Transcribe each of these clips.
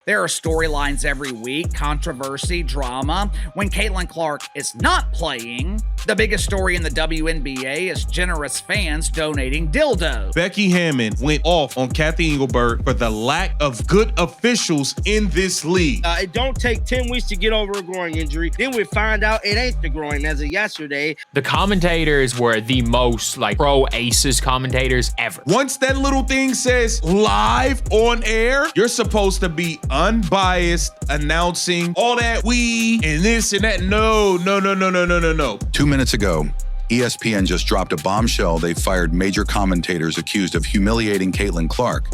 There are storylines every week, controversy, drama. When Caitlin Clark is not playing, the biggest story in the WNBA is generous fans donating dildos. Becky Hammon went off on Kathy Engelberg for the lack of good officials in this league. It don't take 10 weeks to get over a groin injury. Then we find out it ain't the groin as of yesterday. The commentators were the most pro-Aces commentators ever. Once that little thing says live on air, you're supposed to be unbiased, announcing all that we and this and that. No. 2 minutes ago, ESPN just dropped a bombshell. They fired major commentators accused of humiliating Caitlin Clark.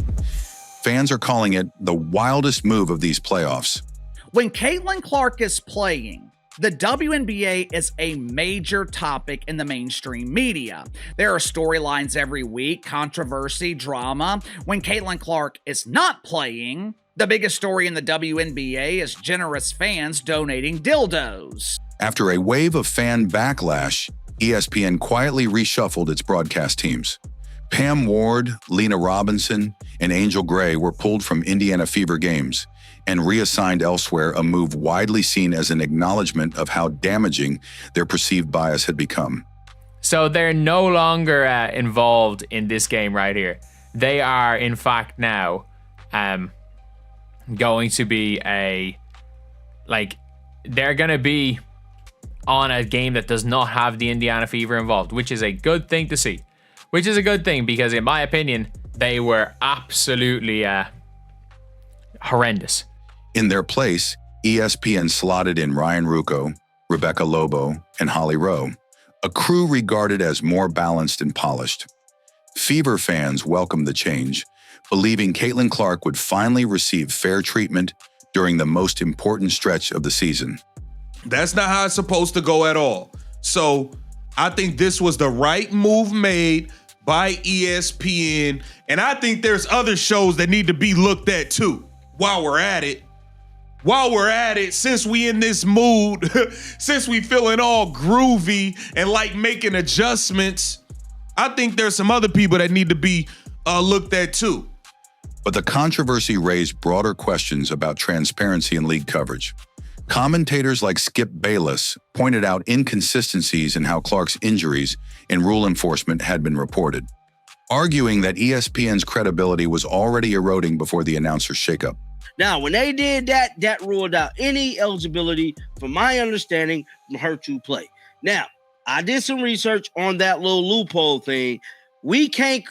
Fans are calling it the wildest move of these playoffs. When Caitlin Clark is playing, the WNBA is a major topic in the mainstream media. There are storylines every week, controversy, drama. When Caitlin Clark is not playing, the biggest story in the WNBA is generous fans donating dildos. After a wave of fan backlash, ESPN quietly reshuffled its broadcast teams. Pam Ward, Lena Robinson, and Angel Gray were pulled from Indiana Fever games and reassigned elsewhere, a move widely seen as an acknowledgement of how damaging their perceived bias had become. So they're no longer involved in this game right here. They are, in fact, now going to be they're going to be on a game that does not have the Indiana Fever involved, which is a good thing to see. Which is a good thing because, in my opinion, they were absolutely horrendous. In their place, ESPN slotted in Ryan Ruocco, Rebecca Lobo, and Holly Rowe, a crew regarded as more balanced and polished. Fever fans welcomed the change, believing Caitlin Clark would finally receive fair treatment during the most important stretch of the season. That's not how it's supposed to go at all. So I think this was the right move made by ESPN. And I think there's other shows that need to be looked at too. While we're at it, since we in this mood, since we feeling all groovy and like making adjustments, I think there's some other people that need to be looked at too. But the controversy raised broader questions about transparency in league coverage. Commentators like Skip Bayless pointed out inconsistencies in how Clark's injuries and rule enforcement had been reported, arguing that ESPN's credibility was already eroding before the announcer's shakeup. Now, when they did that, that ruled out any eligibility, from my understanding, from her to play. Now, I did some research on that little loophole thing. We can't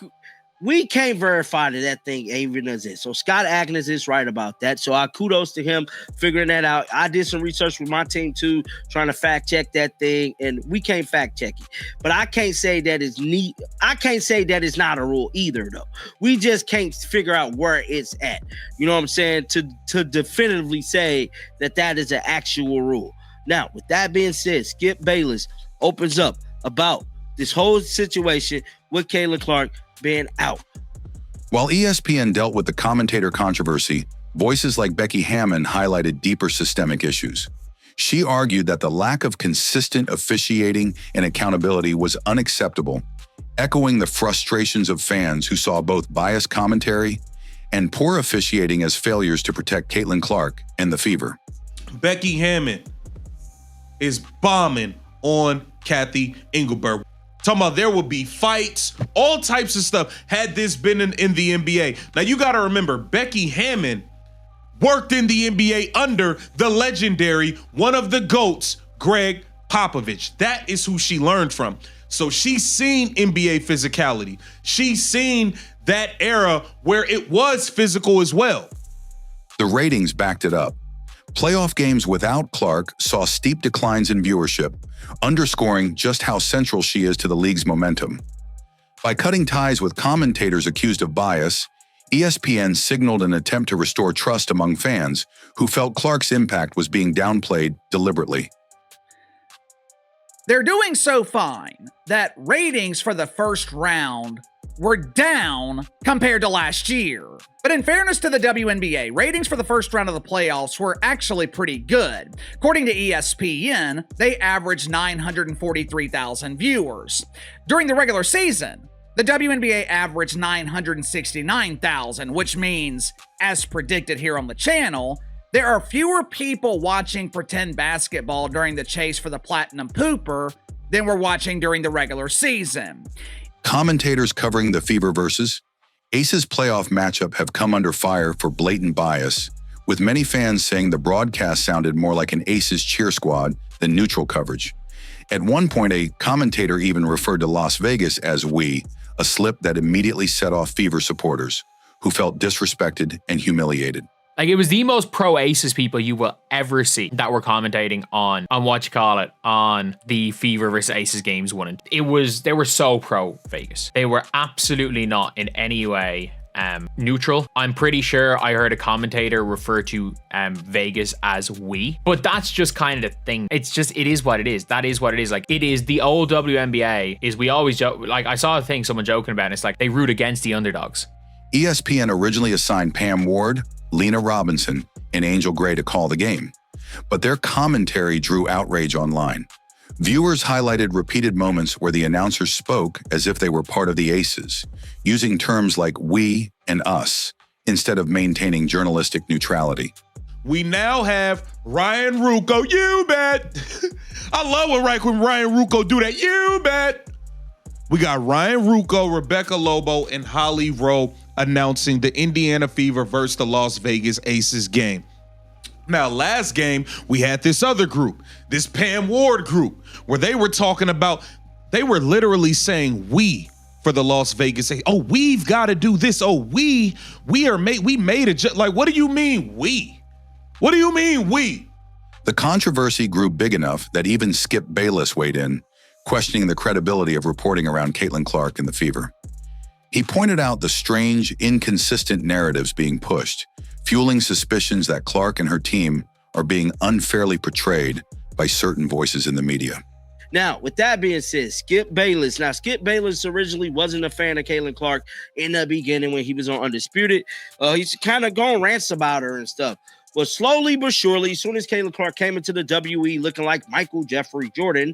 verify that thing even exists. So Scott Agnes is right about that. So I kudos to him figuring that out. I did some research with my team too, trying to fact check that thing, and we can't fact check it. But I can't say that it's neat. I can't say that it's not a rule either, though. We just can't figure out where it's at. You know what I'm saying? To definitively say that that is an actual rule. Now, with that being said, Skip Bayless opens up about this whole situation with Caitlin Clark being out. While ESPN dealt with the commentator controversy, voices like Becky Hammon highlighted deeper systemic issues. She argued that the lack of consistent officiating and accountability was unacceptable, echoing the frustrations of fans who saw both biased commentary and poor officiating as failures to protect Caitlin Clark and the Fever. Becky Hammon is bombing on Kathy Engelberg. Talking about there would be fights, all types of stuff had this been in the NBA. Now, you got to remember, Becky Hammon worked in the NBA under the legendary, one of the GOATs, Greg Popovich. That is who she learned from. So she's seen NBA physicality. She's seen that era where it was physical as well. The ratings backed it up. Playoff games without Clark saw steep declines in viewership, underscoring just how central she is to the league's momentum. By cutting ties with commentators accused of bias, ESPN signaled an attempt to restore trust among fans who felt Clark's impact was being downplayed deliberately. They're doing so fine that ratings for the first round were down compared to last year. But in fairness to the WNBA, ratings for the first round of the playoffs were actually pretty good. According to ESPN, they averaged 943,000 viewers. During the regular season, The WNBA averaged 969,000, which means, as predicted here on the channel, there are fewer people watching pretend basketball during the chase for the Platinum Pooper than were watching during the regular season. Commentators covering the Fever versus Aces playoff matchup have come under fire for blatant bias, with many fans saying the broadcast sounded more like an Aces cheer squad than neutral coverage. At one point, a commentator even referred to Las Vegas as "we," a slip that immediately set off Fever supporters, who felt disrespected and humiliated. Like, it was the most pro Aces people you will ever see that were commentating on on the Fever versus Aces games 1 and 2. They were so pro Vegas. They were absolutely not in any way neutral. I'm pretty sure I heard a commentator refer to Vegas as "we," but that's just kind of the thing. It is what it is. That is what it is. Like, it is the old WNBA. Is we always joke. Like, I saw a thing someone joking about, and it's like they root against the underdogs. ESPN originally assigned Pam Ward, Lena Robinson, and Angel Gray to call the game, but their commentary drew outrage online. Viewers highlighted repeated moments where the announcers spoke as if they were part of the Aces, using terms like "we" and "us" instead of maintaining journalistic neutrality. We now have Ryan Ruocco. You bet. I love when Ryan Ruocco do that. You bet. We got Ryan Ruocco, Rebecca Lobo, and Holly Rowe announcing the Indiana Fever versus the Las Vegas Aces game. Now, last game, we had this other group, this Pam Ward group, where they were talking about, they were literally saying "we" for the Las Vegas Aces. Oh, we've got to do this. Oh, we made it. Like, what do you mean "we"? What do you mean "we"? The controversy grew big enough that even Skip Bayless weighed in, questioning the credibility of reporting around Caitlin Clark and the Fever. He pointed out the strange, inconsistent narratives being pushed, fueling suspicions that Clark and her team are being unfairly portrayed by certain voices in the media. Now, with that being said, Skip Bayless originally wasn't a fan of Caitlin Clark in the beginning when he was on Undisputed. He's kind of going rants about her and stuff. But slowly but surely, as soon as Caitlin Clark came into the WE looking like Michael Jeffrey Jordan,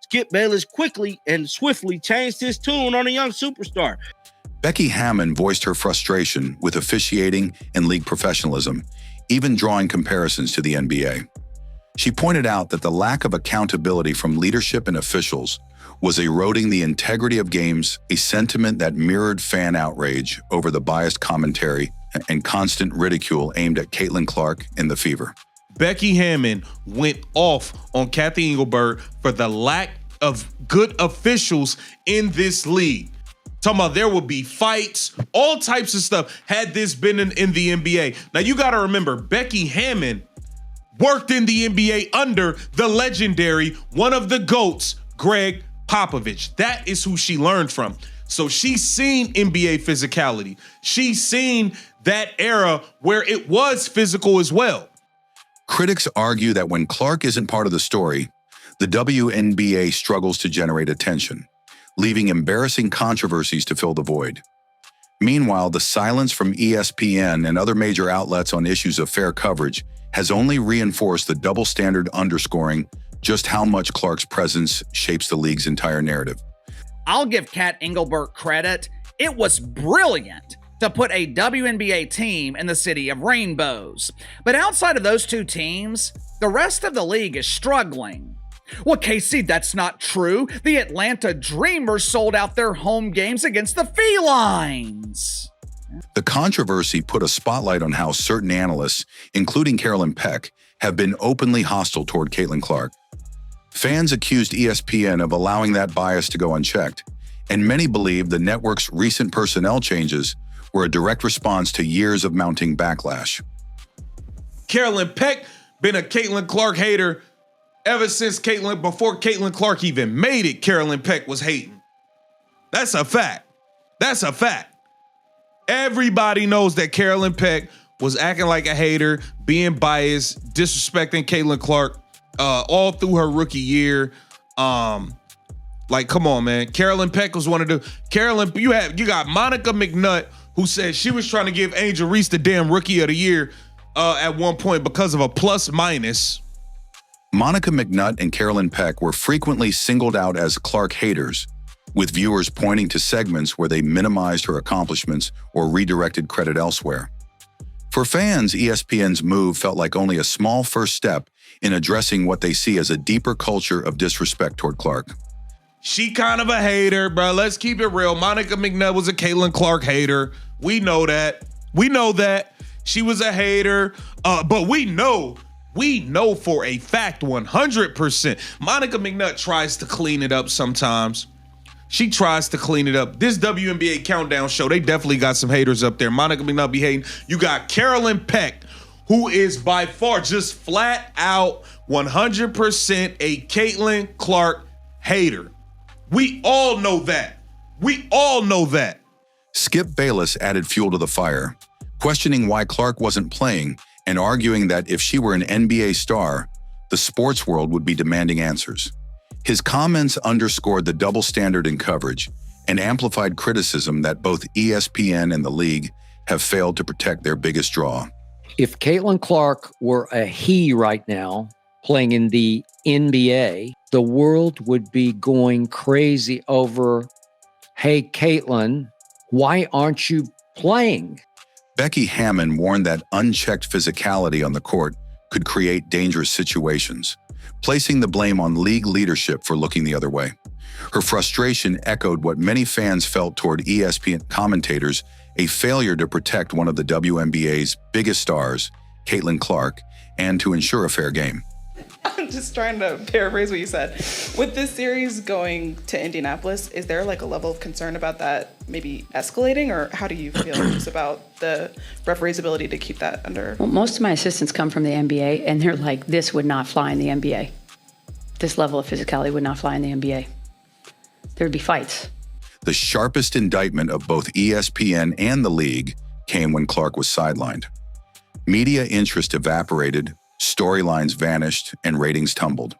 Skip Bayless quickly and swiftly changed his tune on a young superstar. Becky Hammon voiced her frustration with officiating and league professionalism, even drawing comparisons to the NBA. She pointed out that the lack of accountability from leadership and officials was eroding the integrity of games, a sentiment that mirrored fan outrage over the biased commentary and constant ridicule aimed at Caitlin Clark and the Fever. Becky Hammon went off on Kathy Engelbert for the lack of good officials in this league. Talking about there would be fights, all types of stuff had this been in the NBA. Now, you got to remember, Becky Hammon worked in the NBA under the legendary, one of the GOATs, Greg Popovich. That is who she learned from. So she's seen NBA physicality. She's seen that era where it was physical as well. Critics argue that when Clark isn't part of the story, the WNBA struggles to generate attention, leaving embarrassing controversies to fill the void. Meanwhile, the silence from ESPN and other major outlets on issues of fair coverage has only reinforced the double standard, underscoring just how much Clark's presence shapes the league's entire narrative. I'll give Kat Engelbert credit. It was brilliant to put a WNBA team in the city of rainbows. But outside of those two teams, the rest of the league is struggling. Well, Casey, that's not true. The Atlanta Dreamers sold out their home games against the Felines. The controversy put a spotlight on how certain analysts, including Carolyn Peck, have been openly hostile toward Caitlin Clark. Fans accused ESPN of allowing that bias to go unchecked, and many believe the network's recent personnel changes were a direct response to years of mounting backlash. Carolyn Peck been a Caitlin Clark hater ever since before Caitlin Clark even made it. Carolyn Peck was hating. That's a fact. That's a fact. Everybody knows that Carolyn Peck was acting like a hater, being biased, disrespecting Caitlin Clark all through her rookie year. Like, come on, man. Carolyn Peck was one of the you got Monica McNutt, who said she was trying to give Angel Reese the damn rookie of the year at one point because of a plus minus. Monica McNutt and Carolyn Peck were frequently singled out as Clark haters, with viewers pointing to segments where they minimized her accomplishments or redirected credit elsewhere. For fans, ESPN's move felt like only a small first step in addressing what they see as a deeper culture of disrespect toward Clark. She kind of a hater, bro. Let's keep it real. Monica McNutt was a Caitlin Clark hater. We know that. We know that. She was a hater. But we know for a fact 100%. Monica McNutt tries to clean it up sometimes. She tries to clean it up. This WNBA countdown show, they definitely got some haters up there. Monica McNutt be hating. You got Carolyn Peck, who is by far just flat out 100% a Caitlin Clark hater. We all know that. We all know that. Skip Bayless added fuel to the fire, questioning why Clark wasn't playing and arguing that if she were an NBA star, the sports world would be demanding answers. His comments underscored the double standard in coverage and amplified criticism that both ESPN and the league have failed to protect their biggest draw. If Caitlin Clark were a he right now, playing in the NBA, the world would be going crazy over, hey, Caitlin, why aren't you playing? Becky Hammon warned that unchecked physicality on the court could create dangerous situations, placing the blame on league leadership for looking the other way. Her frustration echoed what many fans felt toward ESPN commentators, a failure to protect one of the WNBA's biggest stars, Caitlin Clark, and to ensure a fair game. I'm just trying to paraphrase what you said. With this series going to Indianapolis, is there like a level of concern about that maybe escalating, or how do you feel just about the referee's ability to keep that under? Well, most of my assistants come from the NBA, and they're like, this would not fly in the NBA. This level of physicality would not fly in the NBA. There'd be fights. The sharpest indictment of both ESPN and the league came when Clark was sidelined. Media interest evaporated, storylines vanished, and ratings tumbled.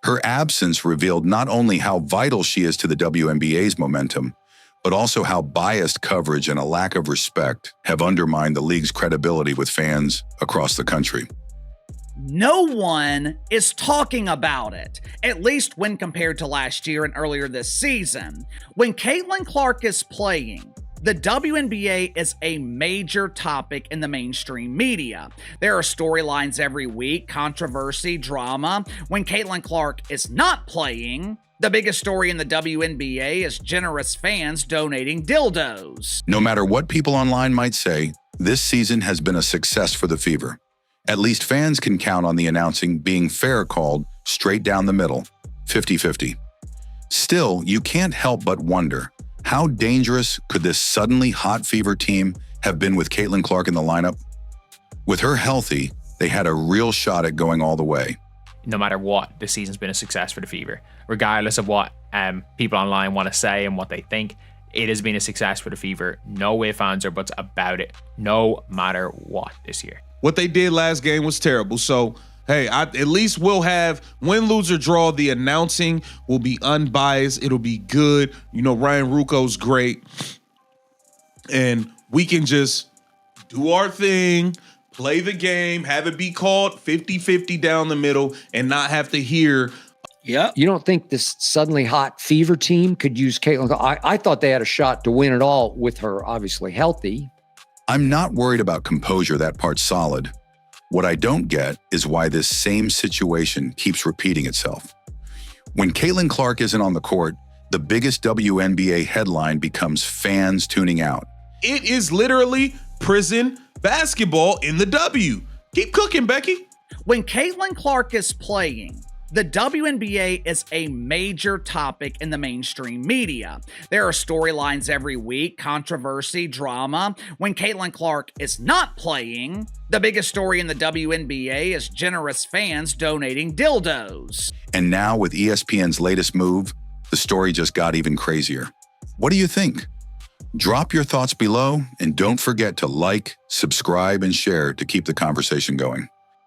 Her absence revealed not only how vital she is to the WNBA's momentum, but also how biased coverage and a lack of respect have undermined the league's credibility with fans across the country. No one is talking about it, at least when compared to last year and earlier this season. When Caitlin Clark is playing, the WNBA is a major topic in the mainstream media. There are storylines every week, controversy, drama. When Caitlin Clark is not playing, the biggest story in the WNBA is generous fans donating dildos. No matter what people online might say, this season has been a success for the Fever. At least fans can count on the announcing being fair called straight down the middle, 50-50. Still, you can't help but wonder, how dangerous could this suddenly hot Fever team have been with Caitlin Clark in the lineup? With her healthy, they had a real shot at going all the way. No matter what, this season's been a success for the Fever. Regardless of what people online want to say and what they think, it has been a success for the Fever. No ifs, ands, or buts about it, no matter what this year. What they did last game was terrible. So, hey, at least we'll have win, lose, or draw. The announcing will be unbiased. It'll be good. You know, Ryan Ruocco's great. And we can just do our thing, play the game, have it be called 50-50 down the middle, and not have to hear. Yep. You don't think this suddenly hot Fever team could use Caitlin? I thought they had a shot to win it all with her obviously healthy. I'm not worried about composure, that part's solid. What I don't get is why this same situation keeps repeating itself. When Caitlin Clark isn't on the court, the biggest WNBA headline becomes fans tuning out. It is literally prison basketball in the W. Keep cooking, Becky. When Caitlin Clark is playing, the WNBA is a major topic in the mainstream media. There are storylines every week, controversy, drama. When Caitlin Clark is not playing, the biggest story in the WNBA is generous fans donating dildos. And now with ESPN's latest move, the story just got even crazier. What do you think? Drop your thoughts below and don't forget to like, subscribe, and share to keep the conversation going.